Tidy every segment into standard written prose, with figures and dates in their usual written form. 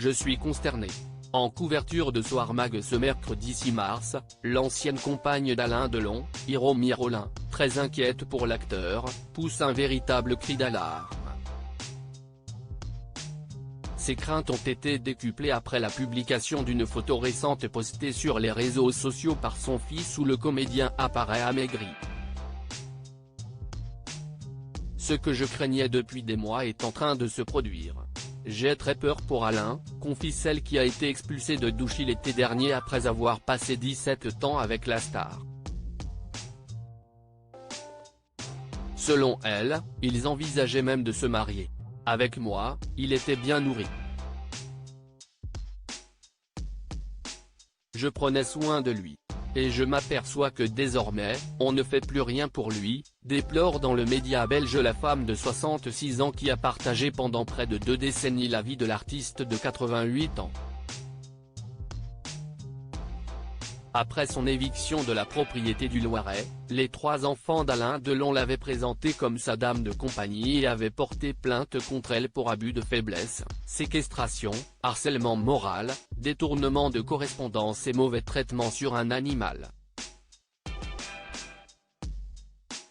Je suis consterné. En couverture de Soir Mag ce mercredi 6 mars, l'ancienne compagne d'Alain Delon, Hiromi Rolin, très inquiète pour l'acteur, pousse un véritable cri d'alarme. Ses craintes ont été décuplées après la publication d'une photo récente postée sur les réseaux sociaux par son fils où le comédien apparaît amaigri. Ce que je craignais depuis des mois est en train de se produire. J'ai très peur pour Alain, confie celle qui a été expulsée de Douchy l'été dernier après avoir passé 17 ans avec la star. Selon elle, ils envisageaient même de se marier. Avec moi, il était bien nourri. Je prenais soin de lui. Et je m'aperçois que désormais, on ne fait plus rien pour lui, déplore dans le média belge la femme de 66 ans qui a partagé pendant près de 2 décennies la vie de l'artiste de 88 ans. Après son éviction de la propriété du Loiret, les 3 enfants d'Alain Delon l'avaient présentée comme sa dame de compagnie et avaient porté plainte contre elle pour abus de faiblesse, séquestration, harcèlement moral, détournement de correspondance et mauvais traitement sur un animal.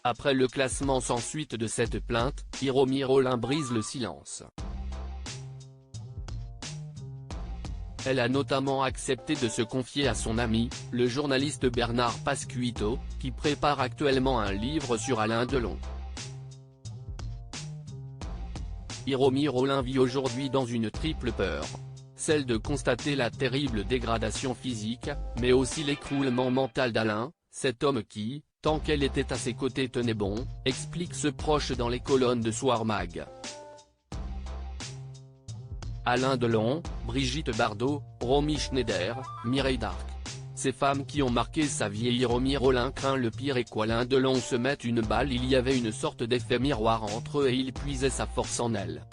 Après le classement sans suite de cette plainte, Hiromi Rolin brise le silence. Elle a notamment accepté de se confier à son ami, le journaliste Bernard Pasquito, qui prépare actuellement un livre sur Alain Delon. Hiromi Rolin vit aujourd'hui dans une triple peur. Celle de constater la terrible dégradation physique, mais aussi l'écroulement mental d'Alain, cet homme qui, tant qu'elle était à ses côtés tenait bon, explique ce proche dans les colonnes de Soir Mag. Alain Delon, Brigitte Bardot, Romy Schneider, Mireille Darc. Ces femmes qui ont marqué sa vie et Hiromi Rolin craint le pire et qu'Alain Delon se mette une balle. Il y avait une sorte d'effet miroir entre eux et il puisait sa force en elle.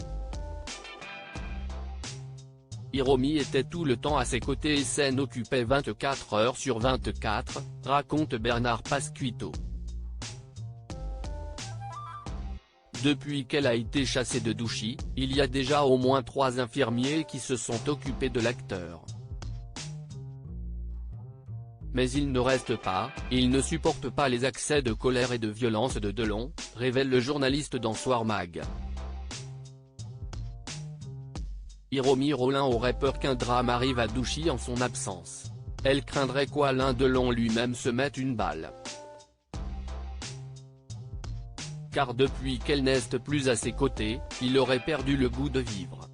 Hiromi était tout le temps à ses côtés et scène occupait 24 heures sur 24, raconte Bernard Pasquito. Depuis qu'elle a été chassée de Douchy, il y a déjà au moins 3 infirmiers qui se sont occupés de l'acteur. Mais il ne reste pas, il ne supporte pas les accès de colère et de violence de Delon, révèle le journaliste dans Soir Mag. Hiromi Rolin aurait peur qu'un drame arrive à Douchy en son absence. Elle craindrait qu'Alain Delon lui-même se mette une balle. Car depuis qu'elle n'est plus à ses côtés, il aurait perdu le goût de vivre.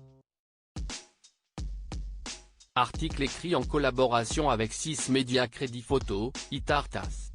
Article écrit en collaboration avec 6 médias Crédit Photo, Itartas.